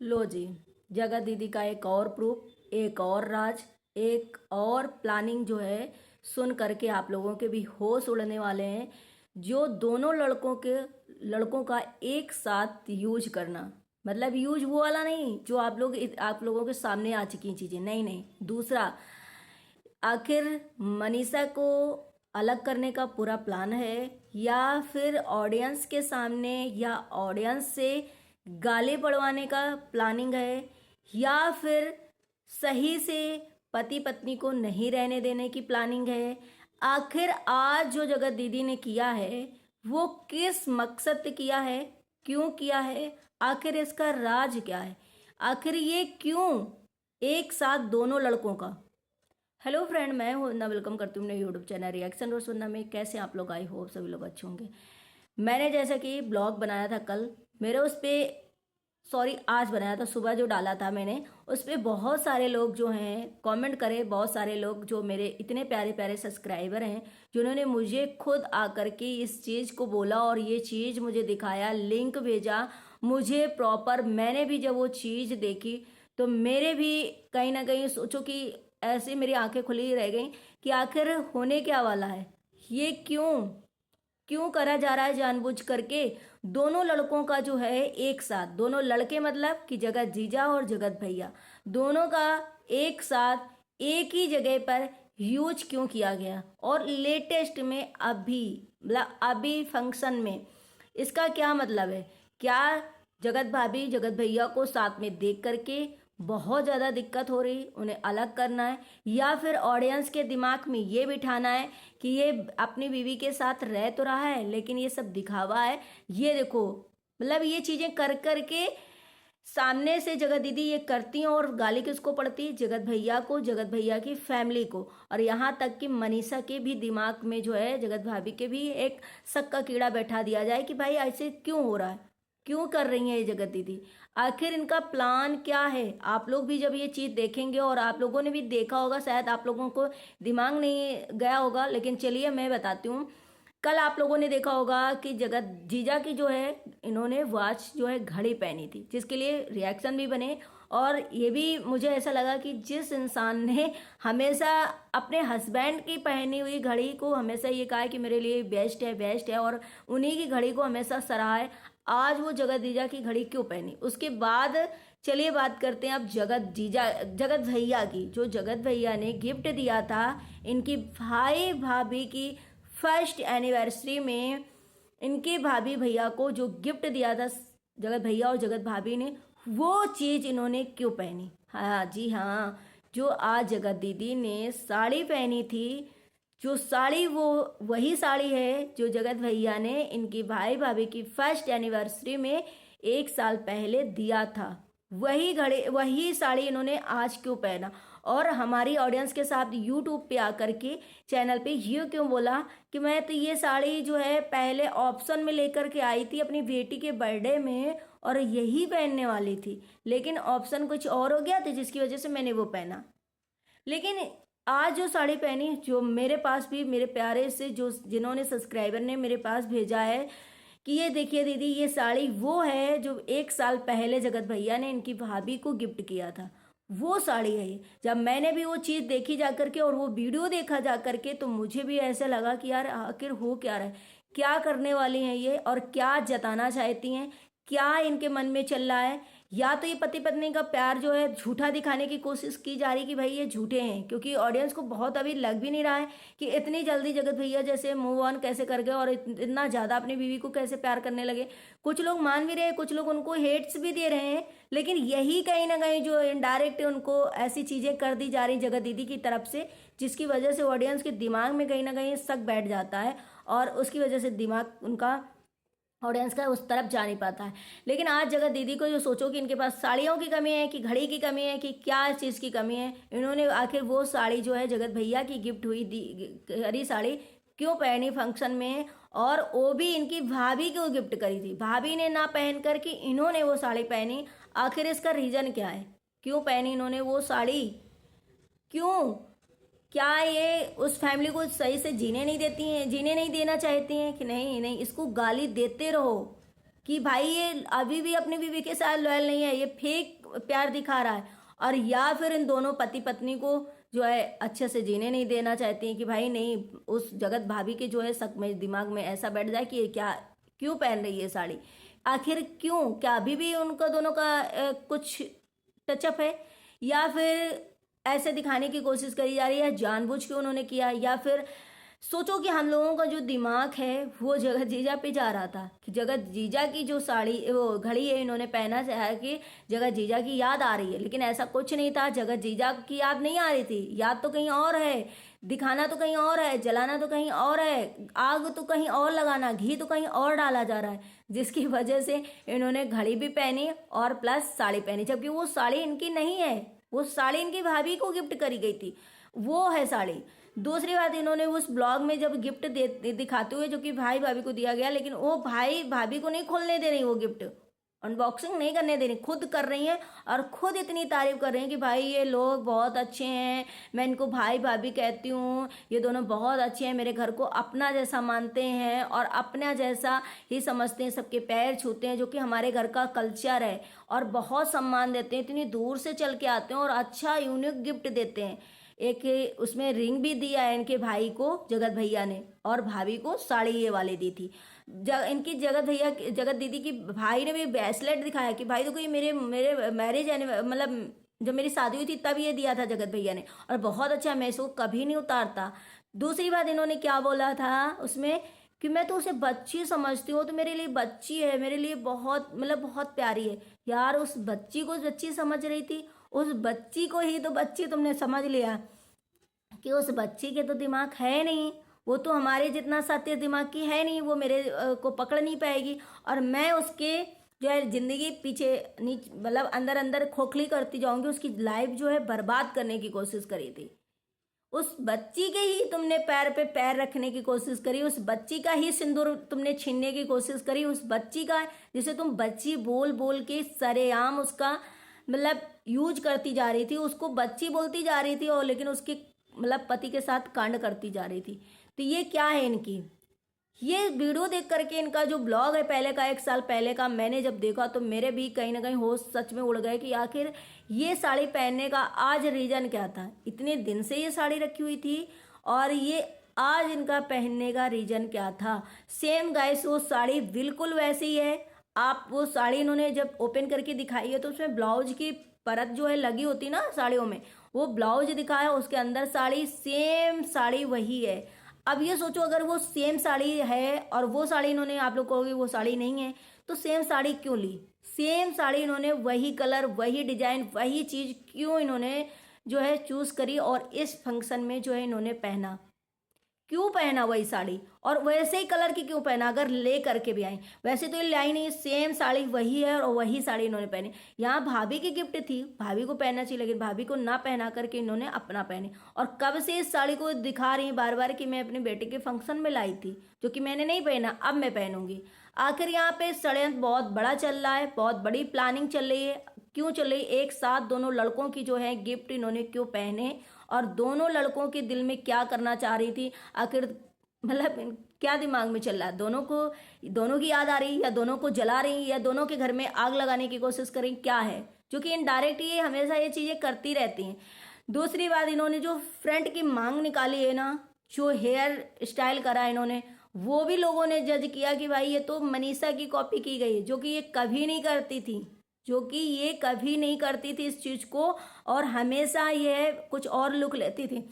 लो जी, जगत दीदी का एक और प्रूफ, एक और राज, एक और प्लानिंग जो है सुन करके आप लोगों के भी होश उड़ने वाले हैं। जो दोनों लड़कों का एक साथ यूज करना, मतलब यूज वो वाला नहीं जो आप लोगों के सामने आ चुकी चीजें, नहीं नहीं, दूसरा। आखिर मनीषा को अलग करने का पूरा प्लान है, या फिर ऑडियंस के सामने या ऑडियंस से गाली पड़वाने का प्लानिंग है, या फिर सही से पति पत्नी को नहीं रहने देने की प्लानिंग है। आखिर आज जो जगत दीदी ने किया है वो किस मकसद से किया है, क्यों किया है, आखिर इसका राज क्या है, आखिर ये क्यों एक साथ दोनों लड़कों का। हेलो फ्रेंड, मैं हूं वंदना, वेलकम करती हूँ अपने यूट्यूब चैनल रिएक्शन रोज वंदना में। कैसे आप लोग, आई होप सभी लोग अच्छे होंगे। मैंने जैसा कि ब्लॉग बनाया था कल, मेरे उस पे सॉरी आज बनाया था, सुबह जो डाला था मैंने उस पे बहुत सारे लोग जो हैं कमेंट करे, बहुत सारे लोग जो मेरे इतने प्यारे प्यारे सब्सक्राइबर हैं जिन्होंने मुझे खुद आकर के इस चीज़ को बोला और ये चीज़ मुझे दिखाया, लिंक भेजा मुझे प्रॉपर। मैंने भी जब वो चीज़ देखी तो मेरे भी कहीं ना कहीं सोचो कि ऐसे मेरी आंखें खुली रह गई कि आखिर होने क्या वाला है, ये क्यों क्यों करा जा रहा है जानबूझ करके। दोनों लड़कों का जो है एक साथ, दोनों लड़के मतलब कि जगत जीजा और जगत भैया, दोनों का एक साथ एक ही जगह पर यूज क्यों किया गया। और लेटेस्ट में अभी मतलब अभी फंक्शन में इसका क्या मतलब है। क्या जगत भाभी जगत भैया को साथ में देख करके बहुत ज़्यादा दिक्कत हो रही, उन्हें अलग करना है, या फिर ऑडियंस के दिमाग में ये बिठाना है कि ये अपनी बीवी के साथ रह तो रहा है लेकिन ये सब दिखावा है। ये देखो, मतलब ये चीज़ें कर करके सामने से जगत दीदी ये करती हैं और गाली किसको पड़ती है, जगत भैया को, जगत भैया की फैमिली को। और यहाँ तक कि मनीषा के भी दिमाग में जो है, जगत भाभी के भी एक शक का कीड़ा बैठा दिया जाए कि भाई ऐसे क्यों हो रहा है, क्यों कर रही है ये जगत दीदी, आखिर इनका प्लान क्या है। आप लोग भी जब ये चीज़ देखेंगे, और आप लोगों ने भी देखा होगा, शायद आप लोगों को दिमाग नहीं गया होगा, लेकिन चलिए मैं बताती हूँ। कल आप लोगों ने देखा होगा कि जगत जीजा की जो है, इन्होंने वॉच जो है घड़ी पहनी थी, जिसके लिए रिएक्शन भी बने। और ये भी मुझे ऐसा लगा कि जिस इंसान ने हमेशा अपने हस्बैंड की पहनी हुई घड़ी को हमेशा ये कहा है कि मेरे लिए बेस्ट है, और उन्हीं की घड़ी को हमेशा सराहा है, आज वो जगत जीजा की घड़ी क्यों पहनी। उसके बाद चलिए बात करते हैं अब जगत भैया की, जो जगत भैया ने गिफ्ट दिया था इनकी भाई भाभी की फर्स्ट एनिवर्सरी में। इनके भाभी भैया को जो गिफ्ट दिया था जगत भैया और जगत भाभी ने, वो चीज इन्होंने क्यों पहनी। हाँ जी हाँ, जो आज जगत दीदी ने साड़ी पहनी थी, जो साड़ी वो वही साड़ी है जो जगत भैया ने इनकी भाई भाभी की फर्स्ट एनिवर्सरी में 1 साल पहले दिया था। वही घड़ी वही साड़ी इन्होंने आज क्यों पहना। और हमारी ऑडियंस के साथ यूट्यूब पे आकर के चैनल पे ये क्यों बोला कि मैं तो ये साड़ी जो है पहले ऑप्शन में लेकर के आई थी अपनी बेटी के बर्थडे में और यही पहनने वाली थी, लेकिन ऑप्शन कुछ और हो गया था जिसकी वजह से मैंने वो पहना। लेकिन आज जो साड़ी पहनी, जो मेरे पास भी मेरे प्यारे से जो जिन्होंने सब्सक्राइबर ने मेरे पास भेजा है कि ये देखिए दीदी, ये साड़ी वो है जो 1 साल पहले जगत भैया ने इनकी भाभी को गिफ्ट किया था, वो साड़ी है ये। जब मैंने भी वो चीज़ देखी जा करके और वो वीडियो देखा जा करके, तो मुझे भी ऐसा लगा कि यार आखिर हो क्या रहा है, क्या करने वाली हैं ये, और क्या जताना चाहती हैं, क्या इनके मन में चल रहा है। या तो ये पति पत्नी का प्यार जो है झूठा दिखाने की कोशिश की जा रही कि भाई ये झूठे हैं, क्योंकि ऑडियंस को बहुत अभी लग भी नहीं रहा है कि इतनी जल्दी जगत भैया जैसे मूव ऑन कैसे कर गए और इतना ज़्यादा अपनी बीवी को कैसे प्यार करने लगे। कुछ लोग मान भी रहे हैं, कुछ लोग उनको हेट्स भी दे रहे हैं, लेकिन यही कहीं ना कहीं जो इनडायरेक्ट उनको ऐसी चीज़ें कर दी जा रही जगत दीदी की तरफ से, जिसकी वजह से ऑडियंस के दिमाग में कहीं ना कहीं शक बैठ जाता है और उसकी वजह से दिमाग उनका, ऑडियंस का, उस तरफ जा नहीं पाता है। लेकिन आज जगत दीदी को जो सोचो कि इनके पास साड़ियों की कमी है कि घड़ी की कमी है कि क्या चीज़ की कमी है, इन्होंने आखिर वो साड़ी जो है जगत भैया की गिफ्ट हुई हरी साड़ी क्यों पहनी फंक्शन में, और वो भी इनकी भाभी को गिफ्ट करी थी, भाभी ने ना पहन कर के इन्होंने वो साड़ी पहनी। आखिर इसका रीज़न क्या है, क्यों पहनी इन्होंने वो साड़ी, क्यों, क्या ये उस फैमिली को सही से जीने नहीं देती हैं, जीने नहीं देना चाहती हैं कि नहीं नहीं इसको गाली देते रहो, कि भाई ये अभी भी अपनी बीवी के साथ लॉयल नहीं है, ये फेक प्यार दिखा रहा है, और या फिर इन दोनों पति पत्नी को जो है अच्छे से जीने नहीं देना चाहती हैं कि भाई नहीं, उस जगत भाभी के जो है शक में दिमाग में ऐसा बैठ जाए कि ये क्या, क्यों पहन रही है साड़ी, आखिर क्यों, क्या अभी भी उनका दोनों का कुछ टचअप है, या फिर ऐसे दिखाने की कोशिश करी जा रही है, जानबूझ के उन्होंने किया, या फिर सोचो कि हम लोगों का जो दिमाग है वो जगत जीजा पे जा रहा था कि जगत जीजा की जो साड़ी वो घड़ी है इन्होंने पहना है कि जगत जीजा की याद आ रही है, लेकिन ऐसा कुछ नहीं था। जगत जीजा की याद नहीं आ रही थी, याद तो कहीं और है, दिखाना तो कहीं और है, जलाना तो कहीं और है, आग तो कहीं और लगाना, घी तो कहीं और डाला जा रहा है, जिसकी वजह से इन्होंने घड़ी भी पहनी और प्लस साड़ी पहनी, जबकि वो साड़ी इनकी नहीं है, वो साड़ी इनकी भाभी को गिफ्ट करी गई थी, वो है साड़ी। दूसरी बात, इन्होंने उस ब्लॉग में जब गिफ्ट दिखाते हुए जो कि भाई भाभी को दिया गया, लेकिन वो भाई भाभी को नहीं खोलने दे रही, वो गिफ्ट अनबॉक्सिंग नहीं करने दे रही, खुद कर रही हैं और खुद इतनी तारीफ कर रही हैं कि भाई ये लोग बहुत अच्छे हैं, मैं इनको भाई भाभी कहती हूँ, ये दोनों बहुत अच्छे हैं, मेरे घर को अपना जैसा मानते हैं और अपना जैसा ही समझते हैं, सबके पैर छूते हैं, जो कि हमारे घर का कल्चर है, और बहुत सम्मान देते हैं, इतनी दूर से चल के आते हैं और अच्छा यूनिक गिफ्ट देते हैं। एक उसमें रिंग भी दिया है इनके भाई को जगत भैया ने, और भाभी को साड़ी ये वाली दी थी। इनकी जगत दीदी की भाई ने भी ब्रेसलेट दिखाया कि भाई देखो ये मेरे मेरे मैरिज मतलब जब मेरी शादी हुई थी तब ये दिया था जगत भैया ने, और बहुत अच्छा, मैं इसको कभी नहीं उतारता। दूसरी बात इन्होंने क्या बोला था उसमें कि मैं तो उसे बच्ची समझती हूँ, तो मेरे लिए बच्ची है, मेरे लिए बहुत मतलब बहुत प्यारी है। यार उस बच्ची को बच्ची समझ रही थी, उस बच्ची को ही तो बच्ची तुमने समझ लिया कि उस बच्ची के तो दिमाग है नहीं, वो तो हमारे जितना सत्य दिमाग की है नहीं, वो मेरे को पकड़ नहीं पाएगी, और मैं उसके जो है जिंदगी पीछे नीच मतलब अंदर अंदर खोखली करती जाऊंगी, उसकी लाइफ जो है बर्बाद करने की कोशिश करी थी। उस बच्ची के ही तुमने पैर पे पैर रखने की कोशिश करी, उस बच्ची का ही सिंदूर तुमने छीनने की कोशिश करी, उस बच्ची का जिसे तुम बच्ची बोल बोल के सरेआम उसका मतलब यूज करती जा रही थी, उसको बच्ची बोलती जा रही थी, और लेकिन उसके मतलब पति के साथ कांड करती जा रही थी। तो ये क्या है इनकी, ये वीडियो देख करके इनका जो ब्लॉग है पहले का, 1 साल पहले का, मैंने जब देखा तो मेरे भी कहीं ना कहीं होश सच में उड़ गए कि आखिर ये साड़ी पहनने का आज रीजन क्या था। इतने दिन से ये साड़ी रखी हुई थी और ये आज इनका पहनने का रीजन क्या था। सेम गाइस वो साड़ी बिल्कुल वैसी है। आप वो साड़ी इन्होंने जब ओपन करके दिखाई है तो उसमें ब्लाउज की परत जो है लगी होती ना साड़ियों में, वो ब्लाउज दिखाया, उसके अंदर साड़ी, सेम साड़ी वही है। अब ये सोचो अगर वो सेम साड़ी है और वो साड़ी इन्होंने, आप लोग कहोगे वो साड़ी नहीं है, तो सेम साड़ी क्यों ली? सेम साड़ी इन्होंने वही कलर, वही डिजाइन, वही चीज क्यों इन्होंने जो है चूज करी और इस फंक्शन में जो है इन्होंने पहना? क्यों पहना वही साड़ी और वैसे ही कलर की क्यों पहना? अगर ले करके भी आई, वैसे तो ये लाई नहीं, सेम साड़ी वही है और वही साड़ी इन्होंने पहनी। यहाँ भाभी की गिफ्ट थी, भाभी को पहनना चाहिए, लेकिन भाभी को ना पहना करके इन्होंने अपना पहने। और कब से इस साड़ी को दिखा रही बार बार कि मैं अपने बेटे के फंक्शन में लाई थी, जो कि मैंने नहीं पहना, अब मैं पहनूंगी। आखिर यहाँ पे षड्यंत्र बहुत बड़ा चल रहा है, बहुत बड़ी प्लानिंग चल रही है। क्यों चल रही? एक साथ दोनों लड़कों की जो है गिफ्ट इन्होंने क्यों पहने और दोनों लड़कों के दिल में क्या करना चाह रही थी? आखिर मतलब क्या दिमाग में चल रहा है? दोनों को, दोनों की याद आ रही, या दोनों को जला रही, या दोनों के घर में आग लगाने की कोशिश कर रही, क्या है? जो कि इनडायरेक्ट ये हमेशा ये चीजें करती रहती हैं। दूसरी बात, इन्होंने जो फ्रंट की मांग निकाली है ना, जो हेयर स्टाइल करा इन्होंने, वो भी लोगों ने जज किया कि भाई ये तो मनीषा की कॉपी की गई है, जो कि ये कभी नहीं करती थी, जो कि ये कभी नहीं करती थी इस चीज को, और हमेशा ये कुछ और लुक लेती थी।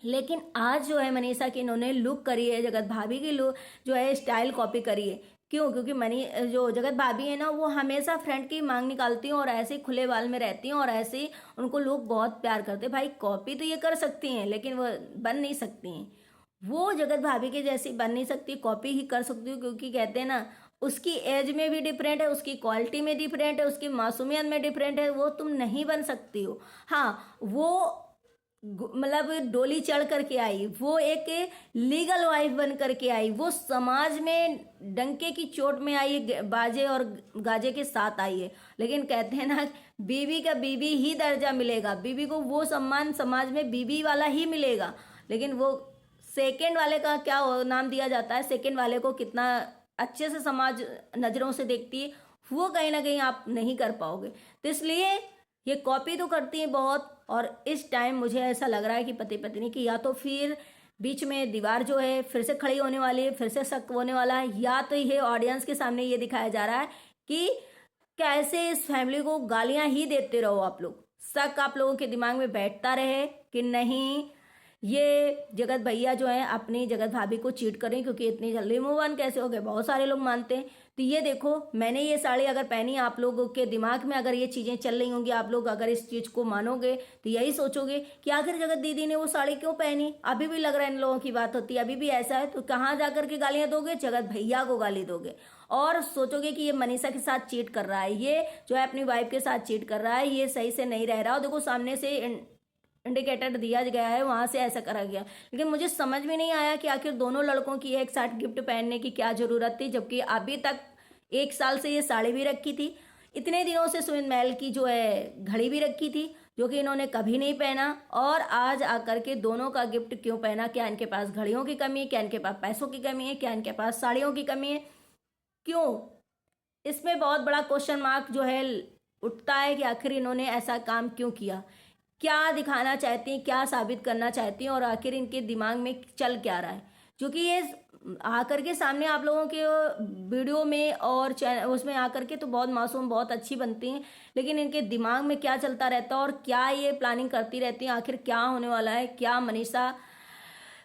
लेकिन आज जो है मनीषा की इन्होंने लुक करी है, जगत भाभी की लुक जो है स्टाइल कॉपी करी है। क्यों? क्योंकि मनी जो जगत भाभी है ना, वो हमेशा फ्रंट की मांग निकालती हैं और ऐसे ही खुले बाल में रहती हैं और ऐसे ही उनको लोग बहुत प्यार करते हैं। भाई कॉपी तो ये कर सकती हैं, लेकिन वो बन नहीं सकती हैं। वो जगत भाभी के जैसी बन नहीं सकती, कॉपी ही कर सकती हूँ, क्योंकि कहते हैं ना, उसकी एज में भी डिफरेंट है, उसकी क्वालिटी में डिफरेंट है, उसकी मासूमियत में डिफरेंट है, वो तुम नहीं बन सकती हो। हाँ, वो मतलब डोली चढ़ करके आई, वो एक लीगल वाइफ बन करके आई, वो समाज में डंके की चोट में आई, बाजे और गाजे के साथ आई है। लेकिन कहते हैं ना, बीवी का बीवी ही दर्जा मिलेगा, बीवी को वो सम्मान समाज में बीवी वाला ही मिलेगा। लेकिन वो सेकंड वाले का क्या नाम दिया जाता है, सेकंड वाले को कितना अच्छे से समाज नज़रों से देखती है, वो कहीं ना कहीं आप नहीं कर पाओगे। तो इसलिए ये कॉपी तो करती हैं बहुत, और इस टाइम मुझे ऐसा लग रहा है कि पति पत्नी की या तो फिर बीच में दीवार जो है फिर से खड़ी होने वाली है, फिर से शक होने वाला है, या तो ये ऑडियंस के सामने ये दिखाया जा रहा है कि कैसे इस फैमिली को गालियां ही देते रहो आप लोग, शक आप लोगों के दिमाग में बैठता रहे कि नहीं ये जगत भैया जो है अपनी जगत भाभी को चीट करें, क्योंकि इतनी जल्दी मूव ऑन कैसे हो गए, बहुत सारे लोग मानते हैं। तो ये देखो, मैंने ये साड़ी अगर पहनी, आप लोगों के दिमाग में अगर ये चीज़ें चल रही होंगी, आप लोग अगर इस चीज़ को मानोगे तो यही सोचोगे कि आखिर जगत दीदी ने वो साड़ी क्यों पहनी। अभी भी लग रहा है इन लोगों की बात होती है, अभी भी ऐसा है, तो कहाँ जा करके गालियाँ दोगे, जगत भैया को गाली दोगे, और सोचोगे कि ये मनीषा के साथ चीट कर रहा है, ये जो है अपनी वाइफ के साथ चीट कर रहा है, ये सही से नहीं रह रहा। और देखो सामने से इंडिकेटर दिया गया है, वहां से ऐसा करा गया, लेकिन मुझे समझ में नहीं आया कि आखिर दोनों लड़कों की एक साथ गिफ्ट पहनने की क्या जरूरत थी, जबकि अभी तक 1 साल से ये साड़ी भी रखी थी, इतने दिनों से सुमित महल की जो है घड़ी भी रखी थी, जो कि इन्होंने कभी नहीं पहना, और आज आकर के दोनों का गिफ्ट क्यों पहना। क्या इनके पास घड़ियों की कमी है, क्या इनके पास पैसों की कमी है, क्या इनके पास साड़ियों की कमी है, क्यों? इसमें बहुत बड़ा क्वेश्चन मार्क जो है उठता है कि आखिर इन्होंने ऐसा काम क्यों किया, क्या दिखाना चाहती हैं, क्या साबित करना चाहती हैं, और आखिर इनके दिमाग में चल क्या रहा है, जो कि ये आकर के सामने आप लोगों के वीडियो में और उसमें आकर के तो बहुत मासूम, बहुत अच्छी बनती हैं, लेकिन इनके दिमाग में क्या चलता रहता है और क्या ये प्लानिंग करती रहती हैं, आखिर क्या होने वाला है। क्या मनीषा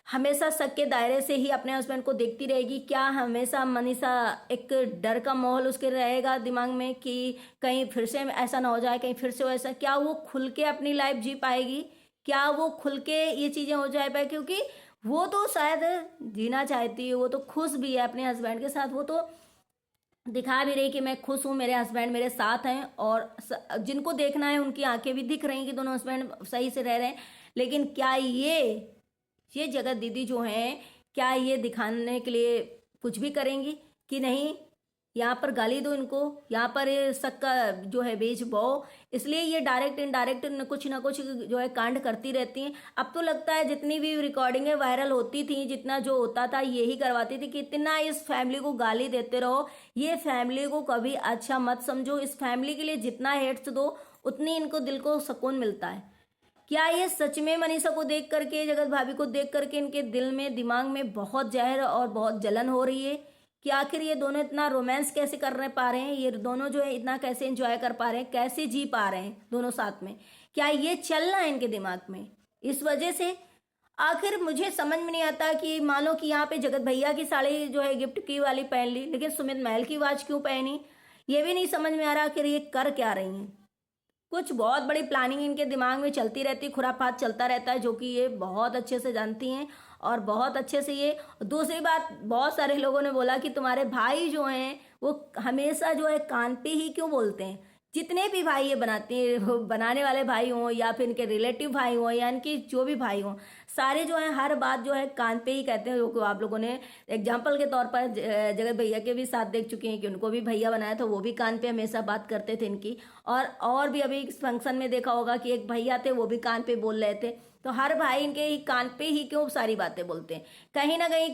हमेशा शक के दायरे से ही अपने हस्बैंड को देखती रहेगी, क्या हमेशा मनीषा एक डर का माहौल उसके रहेगा दिमाग में कि कहीं फिर से ऐसा ना हो जाए, कहीं फिर से वैसा, क्या वो खुल के अपनी लाइफ जी पाएगी, क्या वो खुल के ये चीज़ें हो जाए पाए, क्योंकि वो तो शायद जीना चाहती है, वो तो खुश भी है अपने हस्बैंड के साथ, वो तो दिखा भी रही कि मैं खुश हूँ, मेरे हस्बैंड मेरे साथ हैं, और जिनको देखना है उनकी आंखें भी दिख रही कि दोनों हस्बैंड सही से रह रहे हैं। लेकिन क्या ये जगत दीदी जो हैं, क्या ये दिखाने के लिए कुछ भी करेंगी कि नहीं, यहाँ पर गाली दो इनको, यहाँ पर ये सबका जो है बेच बो, इसलिए ये डायरेक्ट इनडायरेक्ट कुछ ना कुछ जो है कांड करती रहती हैं। अब तो लगता है जितनी भी रिकॉर्डिंगें वायरल होती थी, जितना जो होता था यही करवाती थी कि इतना इस फैमिली को गाली देते रहो, ये फैमिली को कभी अच्छा मत समझो, इस फैमिली के लिए जितना हेट्स दो उतनी इनको दिल को सुकून मिलता है। क्या ये सच में मनीषा को देख करके, जगत भाभी को देख करके इनके दिल में दिमाग में बहुत जहर और बहुत जलन हो रही है कि आखिर ये दोनों इतना रोमांस कैसे कर पा रहे हैं, ये दोनों जो है इतना कैसे एंजॉय कर पा रहे हैं, कैसे जी पा रहे हैं दोनों साथ में, क्या ये चल रहा है इनके दिमाग में इस वजह से। आखिर मुझे समझ में नहीं आता कि मान लो कि यहाँ पे जगत भैया की साड़ी जो है गिफ्ट की वाली पहन ली, लेकिन सुमित महल की वॉच क्यों पहनी, ये भी नहीं समझ में आ रहा आखिर ये कर क्या रही हैं। कुछ बहुत बड़ी प्लानिंग इनके दिमाग में चलती रहती, खुराफात चलता रहता है, जो कि ये बहुत अच्छे से जानती हैं, और बहुत अच्छे से ये। दूसरी बात, बहुत सारे लोगों ने बोला कि तुम्हारे भाई जो हैं वो हमेशा जो है कान पे ही क्यों बोलते हैं। जितने भी भाई ये बनाते हैं, वो बनाने वाले भाई हों या फिर इनके रिलेटिव भाई हों या इनके जो भी भाई हों, सारे जो है हर बात जो है कान पे ही कहते हैं, जो आप लोगों ने एग्जाम्पल के तौर पर जगत भैया के भी साथ देख चुके हैं कि उनको भी भैया बनाया था, वो भी कान पे हमेशा बात करते थे इनकी। और भी अभी फंक्शन में देखा होगा कि एक भैया थे, वो भी कान पे बोल रहे थे। तो हर भाई इनके ही कान पे ही क्यों सारी बातें बोलते हैं, कहीं ना कहीं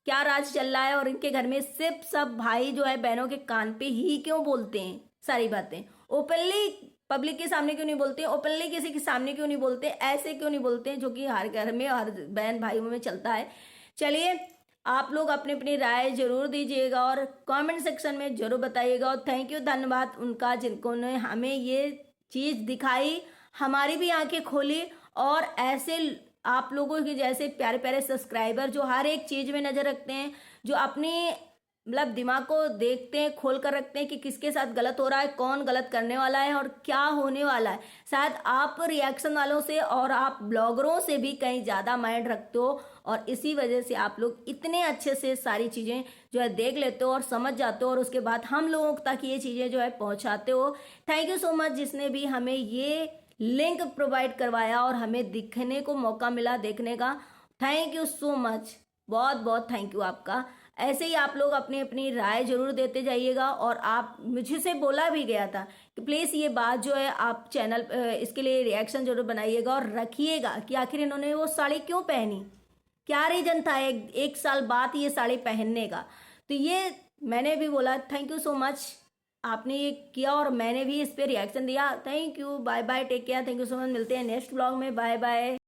क्या राज चल रहा है, और इनके घर में सिर्फ सब भाई जो है बहनों के कान पे ही क्यों बोलते हैं सारी बातें, ओपनली पब्लिक के सामने क्यों नहीं बोलते, ओपनली किसी के सामने क्यों नहीं बोलते, ऐसे क्यों नहीं बोलते, जो कि हर घर में हर बहन भाइयों में चलता है। चलिए, आप लोग अपनी अपनी राय जरूर दीजिएगा और कमेंट सेक्शन में जरूर बताइएगा, और थैंक यू, धन्यवाद उनका जिनको ने हमें ये चीज़ दिखाई, हमारी भी आंखें खोली, और ऐसे आप लोगों के जैसे प्यारे प्यारे सब्सक्राइबर जो हर एक चीज़ में नज़र रखते हैं, जो अपनी मतलब दिमाग को देखते हैं, खोल कर रखते हैं कि किसके साथ गलत हो रहा है, कौन गलत करने वाला है और क्या होने वाला है। शायद आप रिएक्शन वालों से और आप ब्लॉगरों से भी कहीं ज़्यादा माइंड रखते हो, और इसी वजह से आप लोग इतने अच्छे से सारी चीज़ें जो है देख लेते हो और समझ जाते हो, और उसके बाद हम लोगों तक ये चीज़ें जो है पहुँचाते हो। थैंक यू सो मच जिसने भी हमें ये लिंक प्रोवाइड करवाया और हमें दिखने को मौका मिला देखने का। थैंक यू सो मच, बहुत बहुत थैंक यू आपका। ऐसे ही आप लोग अपनी अपनी राय जरूर देते जाइएगा, और आप मुझसे बोला भी गया था कि प्लीज़ ये बात जो है आप चैनल इसके लिए रिएक्शन जरूर बनाइएगा और रखिएगा कि आखिर इन्होंने वो साड़ी क्यों पहनी, क्या रीजन था एक साल बाद ये साड़ी पहनने का। तो ये मैंने भी बोला थैंक यू सो मच, आपने ये किया और मैंने भी इस पे रिएक्शन दिया। Thank you, bye bye, take care, thank you so much, मिलते हैं नेक्स्ट ब्लॉग में, बाय बाय।